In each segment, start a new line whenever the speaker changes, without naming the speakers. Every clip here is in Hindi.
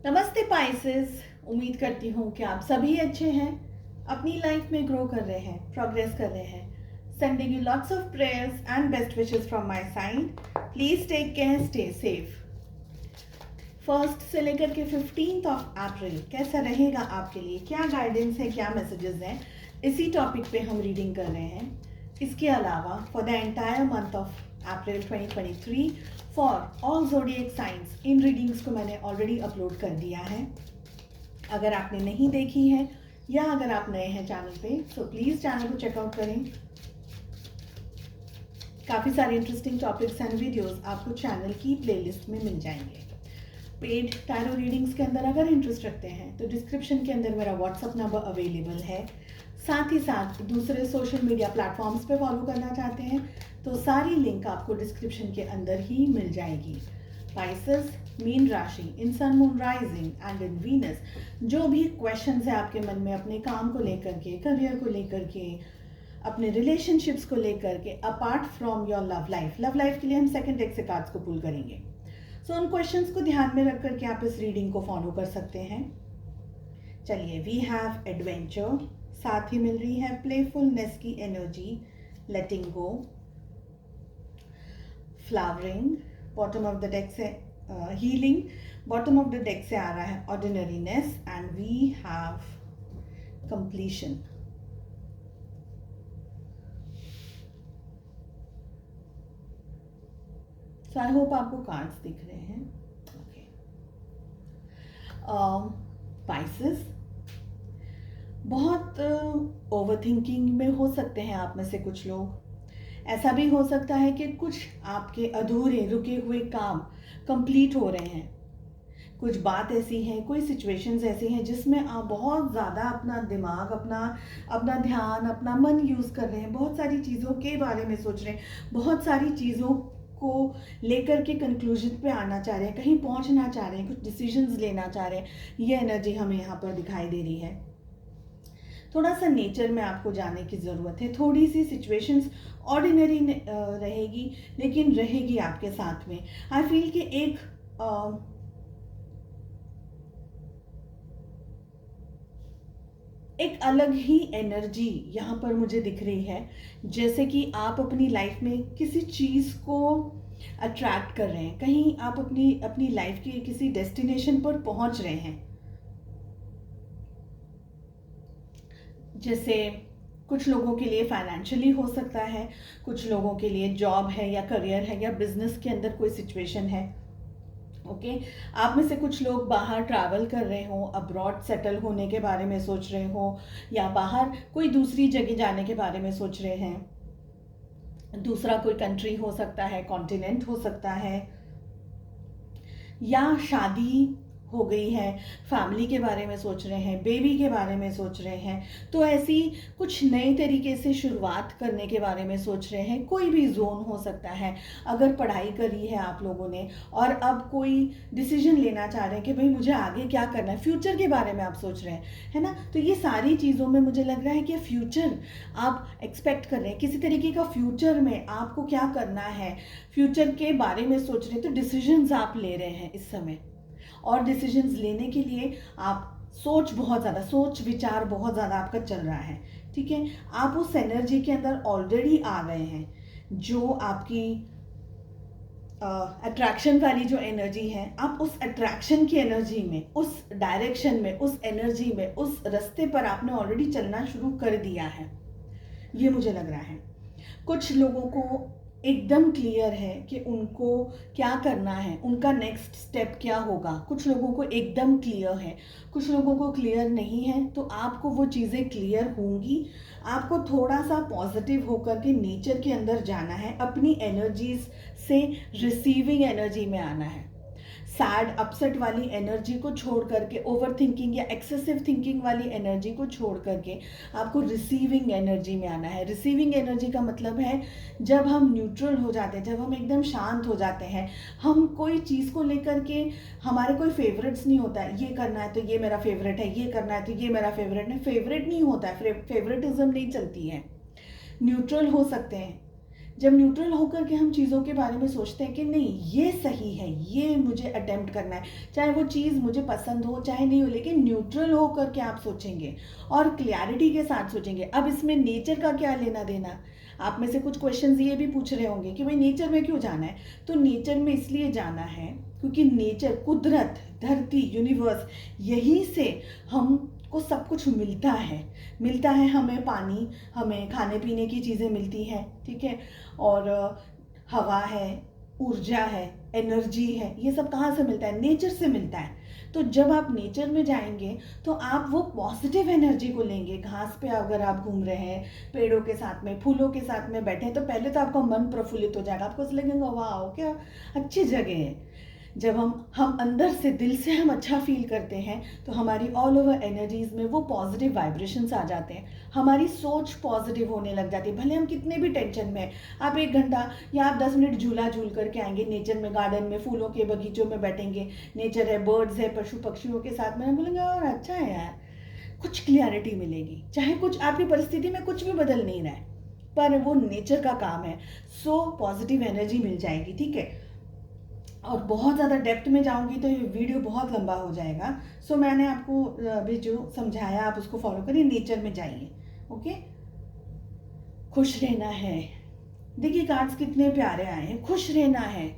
नमस्ते पाइसेस। उम्मीद करती हूँ कि आप सभी अच्छे हैं, अपनी लाइफ में ग्रो कर रहे हैं, प्रोग्रेस कर रहे हैं। Sending you lots of prayers and best wishes from my side. Please take care, stay safe. First से लेकर के 15th ऑफ अप्रैल कैसा रहेगा आपके लिए, क्या गाइडेंस है, क्या मैसेजेस हैं, इसी टॉपिक पे हम रीडिंग कर रहे हैं। इसके अलावा for the entire month of April 2023 for all zodiac science in readings को मैंने ऑलरेडी अपलोड कर दिया है। अगर आपने नहीं देखी है या अगर आप नए हैं चैनल पे तो प्लीज़ चैनल को चेकआउट करें। काफ़ी सारे इंटरेस्टिंग टॉपिक्स एंड वीडियोस आपको चैनल की प्लेलिस्ट में मिल जाएंगे। पेड टैरो रीडिंग्स के अंदर अगर इंटरेस्ट रखते हैं तो डिस्क्रिप्शन के अंदर मेरा व्हाट्सअप नंबर अवेलेबल है। साथ ही साथ दूसरे सोशल मीडिया प्लेटफॉर्म्स पे फॉलो करना चाहते हैं तो सारी लिंक आपको डिस्क्रिप्शन के अंदर ही मिल जाएगी। पाइसेस, मीन राशि, in sun moon rising and in Venus, जो भी क्वेश्चंस है आपके मन में अपने काम को लेकर के, करियर को लेकर के, अपने रिलेशनशिप्स को लेकर के, apart from your love life के लिए हम सेकंड डेक से कार्ड्स को पुल करेंगे। सो उन क्वेश्चंस को ध्यान में रख करके आप इस रीडिंग को फॉलो कर सकते हैं। चलिए, वी हैव एडवेंचर, साथ ही मिल रही है प्लेफुलनेस की energy, letting go, flowering, bottom of the deck से healing, bottom of the deck से आ रहा है ordinariness and we have completion. So I hope आपको कार्ड्स दिख रहे हैं। ओके, पाइसेस, बहुत ओवर थिंकिंग में हो सकते हैं आप में से कुछ लोग। ऐसा भी हो सकता है कि कुछ आपके अधूरे रुके हुए काम कंप्लीट हो रहे हैं। कुछ बात ऐसी है, कोई सिचुएशंस ऐसी हैं जिसमें आप बहुत ज़्यादा अपना दिमाग, अपना ध्यान, अपना मन यूज़ कर रहे हैं, बहुत सारी चीज़ों के बारे में सोच रहे हैं, बहुत सारी चीज़ों को लेकर के कंक्लूजन पे आना चाह रहे हैं, कहीं पहुंचना चाह रहे हैं, कुछ डिसीजंस लेना चाह रहे हैं। ये एनर्जी हमें यहाँ पर दिखाई दे रही है। थोड़ा सा नेचर में आपको जाने की ज़रूरत है। थोड़ी सी सिचुएशंस ऑर्डिनरी रहेगी लेकिन रहेगी आपके साथ में। आई फील कि एक अलग ही एनर्जी यहाँ पर मुझे दिख रही है, जैसे कि आप अपनी लाइफ में किसी चीज़ को अट्रैक्ट कर रहे हैं, कहीं आप अपनी लाइफ के किसी डेस्टिनेशन पर पहुँच रहे हैं। जैसे कुछ लोगों के लिए फाइनेंशियली हो सकता है, कुछ लोगों के लिए जॉब है या करियर है या बिजनेस के अंदर कोई सिचुएशन है। ओके, आप में से कुछ लोग बाहर ट्रैवल कर रहे हो, अब्रॉड सेटल होने के बारे में सोच रहे हो या बाहर कोई दूसरी जगह जाने के बारे में सोच रहे हैं। दूसरा कोई कंट्री हो सकता है, कॉन्टिनेंट हो सकता है, या शादी हो गई है, फैमिली के बारे में सोच रहे हैं, बेबी के बारे में सोच रहे हैं। तो ऐसी कुछ नए तरीके से शुरुआत करने के बारे में सोच रहे हैं। कोई भी जोन हो सकता है। अगर पढ़ाई करी है आप लोगों ने और अब कोई डिसीजन लेना चाह रहे हैं कि भाई मुझे आगे क्या करना है, फ्यूचर के बारे में आप सोच रहे हैं, है ना। तो ये सारी चीज़ों में मुझे लग रहा है कि फ्यूचर आप एक्सपेक्ट कर रहे हैं, किसी तरीके का फ्यूचर में आपको क्या करना है, फ्यूचर के बारे में सोच रहे हैं। तो डिसीजंस आप ले रहे हैं इस समय, और डिसीजंस लेने के लिए आप सोच विचार बहुत ज़्यादा आपका चल रहा है। ठीक है, आप उस एनर्जी के अंदर ऑलरेडी आ गए हैं। जो आपकी अट्रैक्शन वाली जो एनर्जी है, आप उस अट्रैक्शन की एनर्जी में, उस डायरेक्शन में, उस एनर्जी में, उस रास्ते पर आपने ऑलरेडी चलना शुरू कर दिया है। ये मुझे लग रहा है। कुछ लोगों को एकदम क्लियर है कि उनको क्या करना है, उनका नेक्स्ट स्टेप क्या होगा। कुछ लोगों को एकदम क्लियर है, कुछ लोगों को क्लियर नहीं है। तो आपको वो चीज़ें क्लियर होंगी। आपको थोड़ा सा पॉजिटिव होकर के नेचर के अंदर जाना है, अपनी एनर्जीज से रिसीविंग एनर्जी में आना है। सैड अपसेट वाली एनर्जी को छोड़ करके, ओवर थिंकिंग या एक्सेसिव थिंकिंग वाली एनर्जी को छोड़ करके आपको रिसीविंग एनर्जी में आना है। रिसीविंग एनर्जी का मतलब है जब हम न्यूट्रल हो जाते हैं, जब हम एकदम शांत हो जाते हैं। हम कोई चीज़ को लेकर के, हमारे कोई फेवरेट्स नहीं होता है, ये करना है तो ये मेरा फेवरेट है, ये करना है तो ये मेरा फेवरेट है। फेवरेट नहीं होता है, फेवरेटिज्म नहीं चलती है। न्यूट्रल हो सकते हैं, जब न्यूट्रल होकर के हम चीज़ों के बारे में सोचते हैं कि नहीं ये सही है, ये मुझे अटेम्प्ट करना है, चाहे वो चीज़ मुझे पसंद हो चाहे नहीं हो, लेकिन न्यूट्रल होकर के आप सोचेंगे और क्लैरिटी के साथ सोचेंगे। अब इसमें नेचर का क्या लेना देना। आप में से कुछ क्वेश्चंस ये भी पूछ रहे होंगे कि भाई नेचर में क्यों जाना है। तो नेचर में इसलिए जाना है क्योंकि नेचर, कुदरत, धरती, यूनिवर्स, यहीं से हमको सब कुछ मिलता है हमें पानी, हमें खाने पीने की चीज़ें मिलती हैं, ठीक है, और हवा है, ऊर्जा है, एनर्जी है, ये सब कहाँ से मिलता है, नेचर से मिलता है। तो जब आप नेचर में जाएंगे तो आप वो पॉजिटिव एनर्जी को लेंगे। घास पे अगर आप घूम रहे हैं, पेड़ों के साथ में, फूलों के साथ में बैठे हैं, तो पहले तो आपका मन प्रफुल्लित हो जाएगा, आपको ऐसा लगेगा वाह क्या अच्छी जगह है। जब हम अंदर से, दिल से हम अच्छा फील करते हैं तो हमारी ऑल ओवर एनर्जीज में वो पॉजिटिव वाइब्रेशंस आ जाते हैं, हमारी सोच पॉजिटिव होने लग जाती है। भले हम कितने भी टेंशन में, आप 1 घंटा या आप 10 मिनट झूला झूल करके आएंगे नेचर में, गार्डन में, फूलों के बगीचों में बैठेंगे, नेचर है, बर्ड्स है, पशु पक्षियों के साथ में, बोलेंगे और अच्छा है यार, कुछ क्लियरिटी मिलेगी। चाहे कुछ आपकी परिस्थिति में कुछ भी बदल नहीं रहा है, पर वो नेचर का काम है, सो पॉजिटिव एनर्जी मिल जाएगी, ठीक है। और बहुत ज़्यादा डेप्थ में जाऊंगी तो ये वीडियो बहुत लंबा हो जाएगा। सो मैंने आपको अभी जो समझाया आप उसको फॉलो करिए, नेचर में जाइए, ओके। खुश रहना है, देखिए कार्ड्स कितने प्यारे आए हैं, खुश रहना है।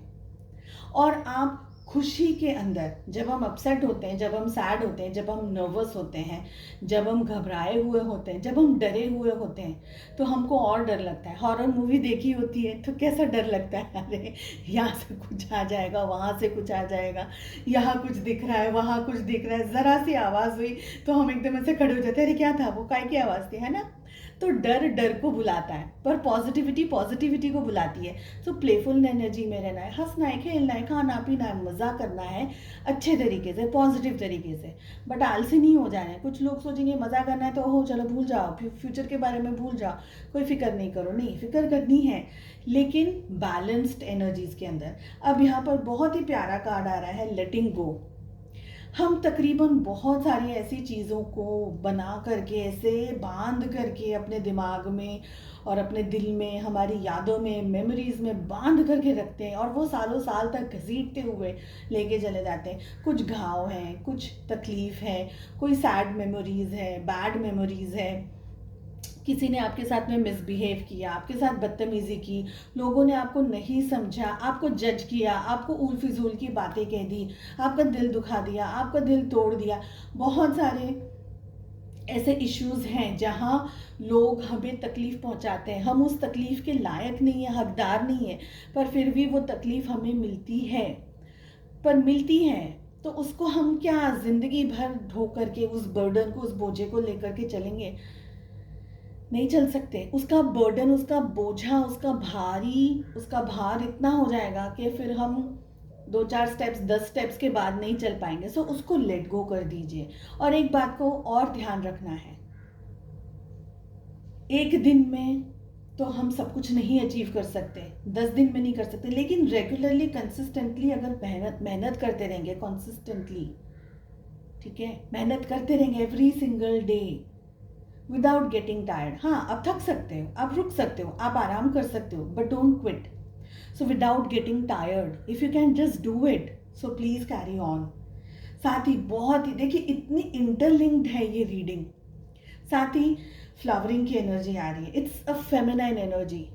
और आप खुशी के अंदर, जब हम अपसेट होते हैं, जब हम सैड होते हैं, जब हम नर्वस होते हैं, जब हम घबराए हुए होते हैं, जब हम डरे हुए होते हैं, तो हमको और डर लगता है। हॉरर मूवी देखी होती है तो कैसा डर लगता है, अरे यहाँ से कुछ आ जाएगा, वहाँ से कुछ आ जाएगा, यहाँ कुछ दिख रहा है, वहाँ कुछ दिख रहा है, ज़रा सी आवाज़ हुई तो हम एकदम ऐसे खड़े हो जाते हैं, अरे क्या था वो, काय की आवाज़ थी, है ना। तो डर डर को बुलाता है, पर पॉजिटिविटी पॉजिटिविटी को बुलाती है। तो प्लेफुल एनर्जी में रहना है, हंसना है, खेलना है, खाना पीना है, मज़ा करना है अच्छे तरीके से, पॉजिटिव तरीके से, बट आलसी नहीं हो जाना है। कुछ लोग सोचेंगे मज़ा करना है तो हो चलो भूल जाओ, फ्यूचर के बारे में भूल जाओ, कोई फिक्र नहीं करो, नहीं फिक्र करनी है, लेकिन बैलेंस्ड एनर्जीज़ के अंदर। अब यहाँ पर बहुत ही प्यारा कार्ड आ रहा है, लेटिंग गो। हम तकरीबन बहुत सारी ऐसी चीज़ों को बना करके, ऐसे बांध करके अपने दिमाग में और अपने दिल में, हमारी यादों में, मेमोरीज में बांध करके रखते हैं, और वो सालों साल तक घसीटते हुए लेके चले जाते हैं। कुछ घाव हैं, कुछ तकलीफ़ है, कोई सैड मेमोरीज है, बैड मेमोरीज है, किसी ने आपके साथ में मिसबिहेव किया, आपके साथ बदतमीज़ी की, लोगों ने आपको नहीं समझा, आपको जज किया, आपको उल फिजूल की बातें कह दी, आपका दिल दुखा दिया, आपका दिल तोड़ दिया। बहुत सारे ऐसे इश्यूज़ हैं जहाँ लोग हमें तकलीफ़ पहुँचाते हैं, हम उस तकलीफ़ के लायक नहीं है, हकदार नहीं है, पर फिर भी वो तकलीफ़ हमें मिलती है, पर मिलती है तो उसको हम क्या ज़िंदगी भर ढो करके उस बर्डन को, उस बोझे को लेकर के चलेंगे, नहीं चल सकते। उसका बर्डन, उसका बोझा, उसका भार इतना हो जाएगा कि फिर हम 2-4 स्टेप्स, 10 स्टेप्स के बाद नहीं चल पाएंगे। सो उसको लेट गो कर दीजिए। और एक बात को और ध्यान रखना है, एक दिन में तो हम सब कुछ नहीं अचीव कर सकते, 10 दिन में नहीं कर सकते, लेकिन रेगुलरली, कंसिस्टेंटली अगर मेहनत करते रहेंगे, कंसिस्टेंटली, ठीक है, मेहनत करते रहेंगे every single day without getting tired. हाँ, आप थक सकते हो, आप रुक सकते हो, आप आराम कर सकते हो, but don't quit. So without getting tired, if you can just do it, so please carry on. साथ ही बहुत ही, देखिए इतनी इंटरलिंक्ड है ये रीडिंग। साथ ही फ्लावरिंग की एनर्जी आ रही है, इट्स अ फेमिनाइन एनर्जी।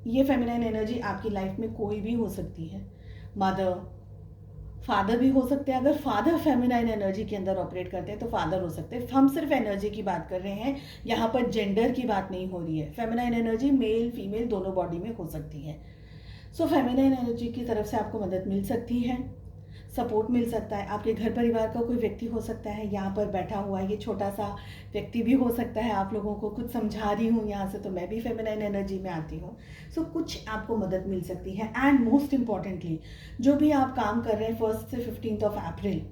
ये फेमिनाइन एनर्जी आपकी लाइफ में कोई भी हो सकती है, मदर, फादर भी हो सकते हैं। अगर फादर फेमिनाइन एनर्जी के अंदर ऑपरेट करते हैं तो फादर हो सकते हैं। हम सिर्फ एनर्जी की बात कर रहे हैं, यहाँ पर जेंडर की बात नहीं हो रही है। फेमिनाइन एनर्जी मेल फीमेल दोनों बॉडी में हो सकती है। सो फेमिनाइन एनर्जी की तरफ से आपको मदद मिल सकती है, सपोर्ट मिल सकता है। आपके घर परिवार का कोई व्यक्ति हो सकता है, यहाँ पर बैठा हुआ ये छोटा सा व्यक्ति भी हो सकता है। आप लोगों को कुछ समझा रही हूँ यहाँ से, तो मैं भी फेमिनाइन एनर्जी में आती हूँ। सो कुछ आपको मदद मिल सकती है। एंड मोस्ट इम्पॉर्टेंटली, जो भी आप काम कर रहे हैं 1 से 15 अप्रैल,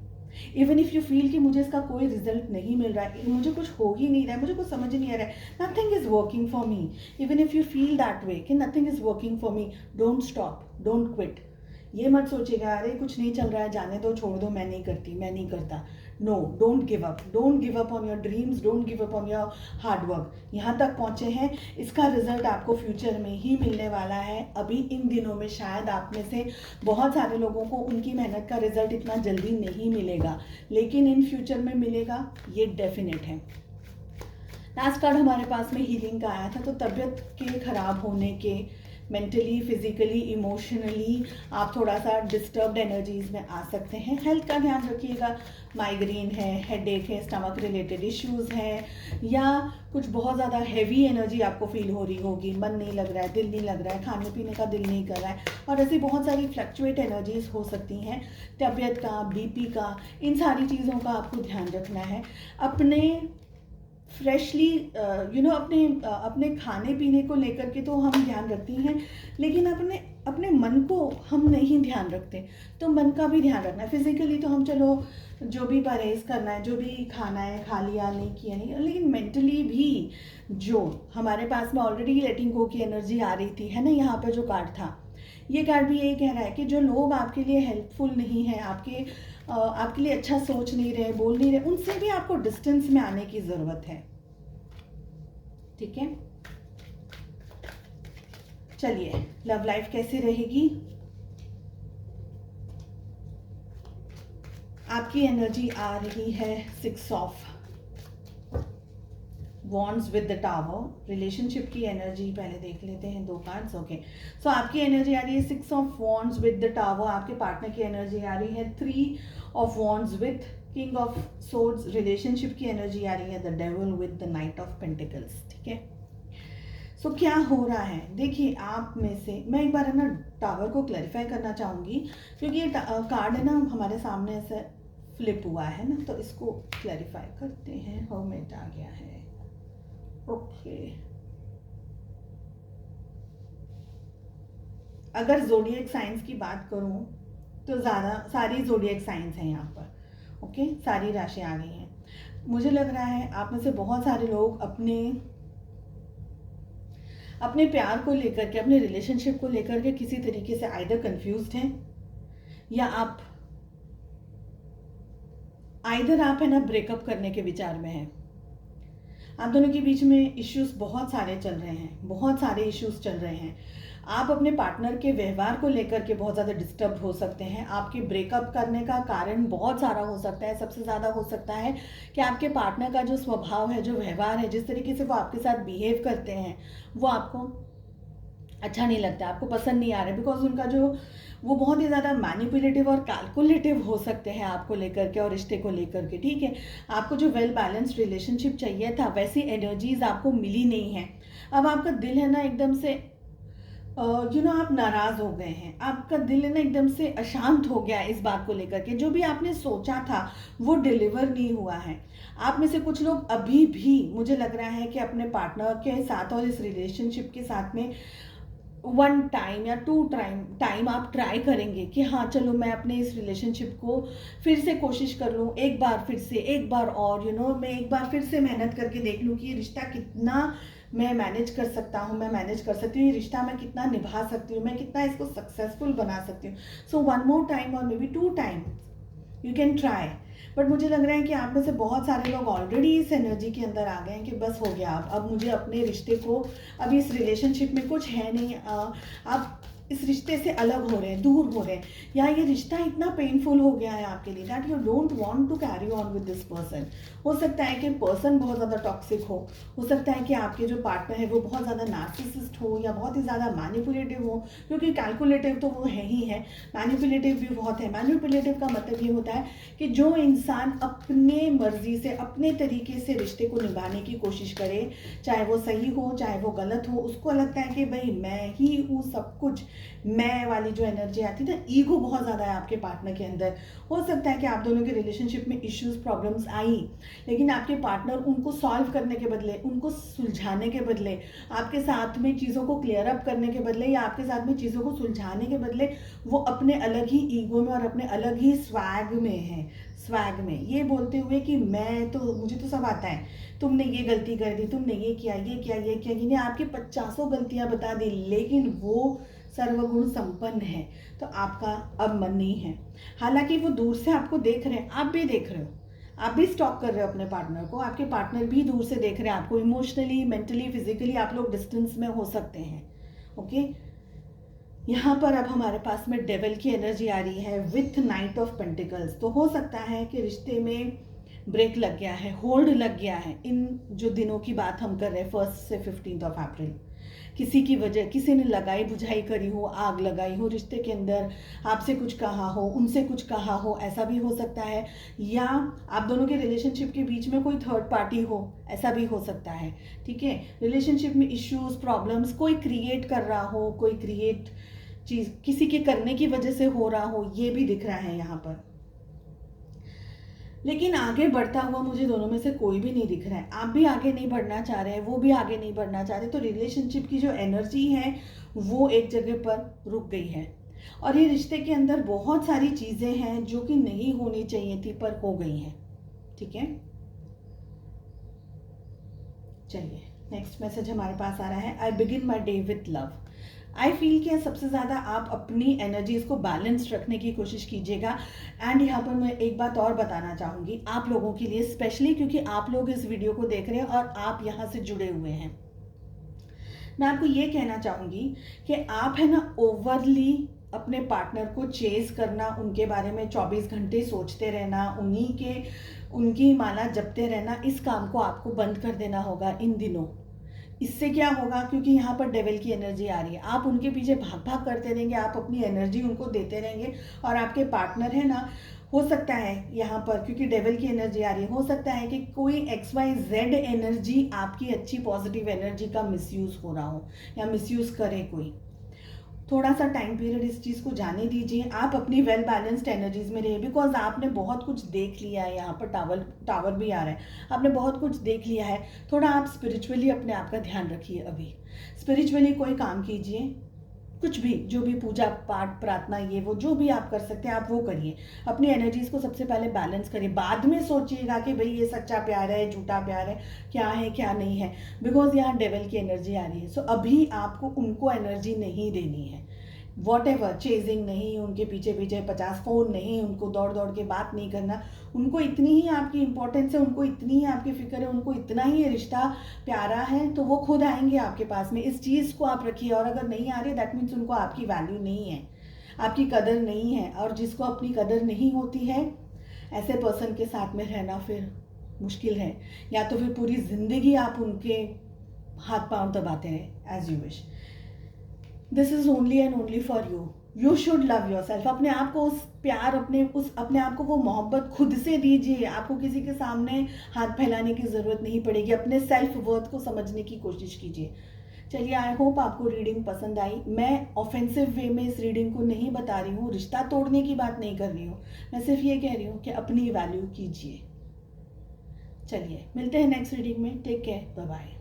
इवन इफ यू फील कि मुझे इसका कोई रिजल्ट नहीं मिल रहा है, मुझे कुछ हो ही नहीं रहा है, मुझे कुछ समझ नहीं आ रहा है, nothing is working for me, even if you feel that way कि nothing is working for me, don't stop, don't quit. ये मत सोचिएगा अरे कुछ नहीं चल रहा है, जाने दो, छोड़ दो, मैं नहीं करती, मैं नहीं करता। No, don't give up on your dreams, don't give up on your hard work. यहाँ तक पहुँचे हैं, इसका रिजल्ट आपको फ्यूचर में ही मिलने वाला है। अभी इन दिनों में शायद आप में से बहुत सारे लोगों को उनकी मेहनत का रिजल्ट इतना जल्दी नहीं मिलेगा, लेकिन इन फ्यूचर में मिलेगा, ये डेफिनेट है। लास्ट कार्ड हमारे पास में हीलिंग का आया था, तो तबीयत के खराब होने के, मेंटली, फिजिकली, इमोशनली आप थोड़ा सा डिस्टर्ब्ड एनर्जीज में आ सकते हैं। हेल्थ का ध्यान रखिएगा, माइग्रेन है, हेडेक है, स्टमक रिलेटेड इश्यूज हैं, या कुछ बहुत ज़्यादा हैवी एनर्जी आपको फील हो रही होगी, मन नहीं लग रहा है, दिल नहीं लग रहा है, खाने पीने का दिल नहीं कर रहा है, और ऐसी बहुत सारी फ्लक्चुएट एनर्जीज हो सकती हैं। तबीयत का, बीपी का, इन सारी चीज़ों का आपको ध्यान रखना है। अपने फ्रेशली अपने खाने पीने को लेकर के तो हम ध्यान रखते हैं, लेकिन अपने मन को हम नहीं ध्यान रखते, तो मन का भी ध्यान रखना है। फिजिकली तो हम चलो जो भी परहेज़ करना है, जो भी खाना है खा लिया, नहीं किया नहीं, लेकिन मेंटली भी जो हमारे पास में ऑलरेडी लेटिंग गो की एनर्जी आ रही थी, है ना, यहाँ पर जो कार्ड था, ये कार्ड भी यही कह रहा है कि जो लोग आपके लिए हेल्पफुल नहीं है, आपके लिए अच्छा सोच नहीं रहे, बोल नहीं रहे, उनसे भी आपको डिस्टेंस में आने की ज़रूरत है। ठीक है, चलिए, लव लाइफ कैसी रहेगी? आपकी एनर्जी आ रही है 6 of wands with the tower. Relationship की एनर्जी पहले देख लेते हैं, 2 कार्ड्स। ओके, सो आपकी एनर्जी आ रही है 6 of wands with the tower. आपके पार्टनर की एनर्जी आ रही है 3 of wands with king of swords. Relationship की एनर्जी आ रही है the devil with the night of pentacles. ठीक है, सो क्या हो रहा है? देखिए, आप में से मैं एक बार है ना टावर को क्लैरिफाई करना चाहूँगी, क्योंकि ये कार्ड है ना हमारे सामने ऐसे फ्लिप हुआ है ना, तो इसको क्लैरिफाई करते हैं। हर्मिट आ गया है। ओके, अगर ज़ोडिएक साइंस की बात करूं तो ज़्यादा सारी ज़ोडिएक साइंस हैं यहाँ पर। ओके, सारी राशि आ गई हैं। मुझे लग रहा है आप में से बहुत सारे लोग अपने प्यार को लेकर के, अपने रिलेशनशिप को लेकर के किसी तरीके से आइदर कंफ्यूज्ड हैं, या आप है ना ब्रेकअप करने के विचार में हैं। आप दोनों के बीच में इश्यूज बहुत सारे चल रहे हैं, बहुत सारे इश्यूज चल रहे हैं। आप अपने पार्टनर के व्यवहार को लेकर के बहुत ज़्यादा डिस्टर्ब हो सकते हैं। आपके ब्रेकअप करने का कारण बहुत सारा हो सकता है। सबसे ज़्यादा हो सकता है कि आपके पार्टनर का जो स्वभाव है, जो व्यवहार है, जिस तरीके से वो आपके साथ बिहेव करते हैं, वो आपको अच्छा नहीं लगता, आपको पसंद नहीं आ रहा है, बिकॉज उनका जो वो बहुत ही ज़्यादा मैनिपुलेटिव और कैलकुलेटिव हो सकते हैं आपको लेकर के और रिश्ते को लेकर के। ठीक है, आपको जो वेल बैलेंस्ड रिलेशनशिप चाहिए था, वैसी एनर्जीज आपको मिली नहीं है। अब आपका दिल है ना एकदम से आप नाराज़ हो गए हैं। आपका दिल है ना एकदम से अशांत हो गया इस बात को लेकर के। जो भी आपने सोचा था वो डिलीवर नहीं हुआ है। आप में से कुछ लोग अभी भी मुझे लग रहा है कि अपने पार्टनर के साथ और इस रिलेशनशिप के साथ में 1 टाइम या 2 टाइम आप ट्राई करेंगे कि हाँ चलो मैं अपने इस रिलेशनशिप को फिर से कोशिश कर लूँ, एक बार फिर से, एक बार और मैं एक बार फिर से मेहनत करके देख लूँ कि ये रिश्ता कितना मैं मैनेज कर सकता हूँ, मैं मैनेज कर सकती हूँ, ये रिश्ता मैं कितना निभा सकती हूँ, मैं कितना इसको सक्सेसफुल बना सकती हूँ। सो 1 more टाइम और may be 2 time you can try. But मुझे लग रहा है कि आप में से बहुत सारे लोग ऑलरेडी इस एनर्जी के अंदर आ गए हैं कि बस हो गया, अब मुझे अपने रिश्ते को, अभी इस रिलेशनशिप में कुछ है नहीं, आप इस रिश्ते से अलग हो रहे हैं, दूर हो रहे हैं, या ये रिश्ता इतना पेनफुल हो गया है आपके लिए that you don't want to carry on with this person. हो सकता है कि पर्सन बहुत ज़्यादा टॉक्सिक हो सकता है कि आपके जो पार्टनर है वो बहुत ज़्यादा नार्सिसिस्ट हो या बहुत ही ज़्यादा मैनिपुलेटिव हो, क्योंकि कैलकुलेटिव तो वो है ही है, मैनिपुलेटिव भी बहुत है। मैनिपुलेटिव का मतलब ये होता है कि जो इंसान अपने मर्जी से, अपने तरीके से रिश्ते को निभाने की कोशिश करे, चाहे वो सही हो चाहे वो गलत हो, उसको लगता है कि भाई मैं ही हूँ सब कुछ, मैं वाली जो एनर्जी आती है ना, ईगो बहुत ज़्यादा है आपके पार्टनर के अंदर। हो सकता है कि आप दोनों के रिलेशनशिप में इश्यूज, प्रॉब्लम्स आई, लेकिन आपके पार्टनर उनको सॉल्व करने के बदले, उनको सुलझाने के बदले, आपके साथ में चीज़ों को क्लियर अप करने के बदले या आपके साथ में चीज़ों को सुलझाने के बदले वो अपने अलग ही ईगो में और अपने अलग ही स्वैग में है। स्वैग में ये बोलते हुए कि मुझे तो सब आता है, तुमने ये गलती कर दी, तुमने ये किया, ये किया, ये किया, इन्हें आपकी 50 गलतियां बता दी, लेकिन वो सर्वगुण संपन्न है, तो आपका अब मन नहीं है। हालांकि वो दूर से आपको देख रहे हैं, आप भी देख रहे हो, आप भी स्टॉक कर रहे हो अपने पार्टनर को, आपके पार्टनर भी दूर से देख रहे हैं आपको, इमोशनली, मेंटली, फिजिकली आप लोग डिस्टेंस में हो सकते हैं। ओके, यहाँ पर अब हमारे पास में डेविल की एनर्जी आ रही है विथ नाइट ऑफ पेंटिकल्स। तो हो सकता है कि रिश्ते में ब्रेक लग गया है, होल्ड लग गया है, इन जो दिनों की बात हम कर रहे हैं 1 से 15 अप्रैल। किसी की वजह, किसी ने लगाई बुझाई करी हो, आग लगाई हो रिश्ते के अंदर, आपसे कुछ कहा हो, उनसे कुछ कहा हो, ऐसा भी हो सकता है। या आप दोनों के रिलेशनशिप के बीच में कोई थर्ड पार्टी हो, ऐसा भी हो सकता है। ठीक है, रिलेशनशिप में इश्यूज, प्रॉब्लम्स कोई क्रिएट कर रहा हो, कोई क्रिएट चीज किसी के करने की वजह से हो रहा हो, ये भी दिख रहा है यहाँ पर। लेकिन आगे बढ़ता हुआ मुझे दोनों में से कोई भी नहीं दिख रहा है। आप भी आगे नहीं बढ़ना चाह रहे हैं, वो भी आगे नहीं बढ़ना चाह रहे, तो रिलेशनशिप की जो एनर्जी है वो एक जगह पर रुक गई है। और ये रिश्ते के अंदर बहुत सारी चीजें हैं जो कि नहीं होनी चाहिए थी पर हो गई हैं। ठीक है, चलिए नेक्स्ट मैसेज हमारे पास आ रहा है, I begin my day with love. I feel कि सबसे ज़्यादा आप अपनी एनर्जीज को बैलेंस रखने की कोशिश कीजिएगा। एंड यहाँ पर मैं एक बात और बताना चाहूँगी आप लोगों के लिए, स्पेशली क्योंकि आप लोग इस वीडियो को देख रहे हैं और आप यहाँ से जुड़े हुए हैं। मैं आपको ये कहना चाहूँगी कि आप है ना ओवरली अपने पार्टनर को चेज करना, उनके बारे में 24 घंटे सोचते रहना, उनकी माला जपते रहना, इस काम को आपको बंद कर देना होगा इन दिनों। इससे क्या होगा, क्योंकि यहाँ पर डेविल की एनर्जी आ रही है, आप उनके पीछे भाग भाग करते रहेंगे, आप अपनी एनर्जी उनको देते रहेंगे और आपके पार्टनर है ना, हो सकता है यहाँ पर क्योंकि डेविल की एनर्जी आ रही है, हो सकता है कि कोई XYZ एनर्जी आपकी अच्छी पॉजिटिव एनर्जी का मिसयूज हो रहा हो या मिसयूज करे कोई। थोड़ा सा टाइम पीरियड इस चीज़ को जाने दीजिए, आप अपनी वेल बैलेंस्ड एनर्जीज में रहिए, बिकॉज आपने बहुत कुछ देख लिया है। यहाँ पर टावर भी आ रहा है, आपने बहुत कुछ देख लिया है। थोड़ा आप स्पिरिचुअली अपने आप का ध्यान रखिए, अभी स्पिरिचुअली कोई काम कीजिए, कुछ भी, जो भी पूजा पाठ प्रार्थना ये वो जो भी आप कर सकते हैं आप वो करिए। अपनी एनर्जीज को सबसे पहले बैलेंस करिए, बाद में सोचिएगा कि भाई ये सच्चा प्यार है, झूठा प्यार है, क्या नहीं है, बिकॉज यहाँ डेविल की एनर्जी आ रही है। सो अभी आपको उनको एनर्जी नहीं देनी है, वॉट एवर, चेजिंग नहीं, उनके पीछे पीछे 50 फ़ोन नहीं, उनको दौड़ दौड़ के बात नहीं करना। उनको इतनी ही आपकी इंपॉर्टेंस है, उनको इतनी ही आपकी फिक्र है, उनको इतना ही ये रिश्ता प्यारा है, तो वो खुद आएंगे आपके पास में। इस चीज़ को आप रखिए, और अगर नहीं आ रहे दैट मीन्स उनको आपकी वैल्यू नहीं है, आपकी कदर नहीं है। और जिसको अपनी कदर नहीं होती है, ऐसे पर्सन के साथ में रहना फिर मुश्किल है, या तो फिर पूरी ज़िंदगी आप उनके हाथ पांव दबाते रहे as you wish. This is only and only for you. You should love yourself. अपने आप को उस प्यार, अपने आप को वो मोहब्बत खुद से दीजिए। आपको किसी के सामने हाथ फैलाने की ज़रूरत नहीं पड़ेगी। अपने सेल्फ वर्थ को समझने की कोशिश कीजिए। चलिए, आई होप आपको रीडिंग पसंद आई। मैं ऑफेंसिव वे में इस रीडिंग को नहीं बता रही हूँ, रिश्ता तोड़ने की बात नहीं कर रही हूँ, मैं सिर्फ ये कह रही हूँ कि अपनी वैल्यू कीजिए। चलिए मिलते हैं नेक्स्ट रीडिंग में। Take care, bye bye.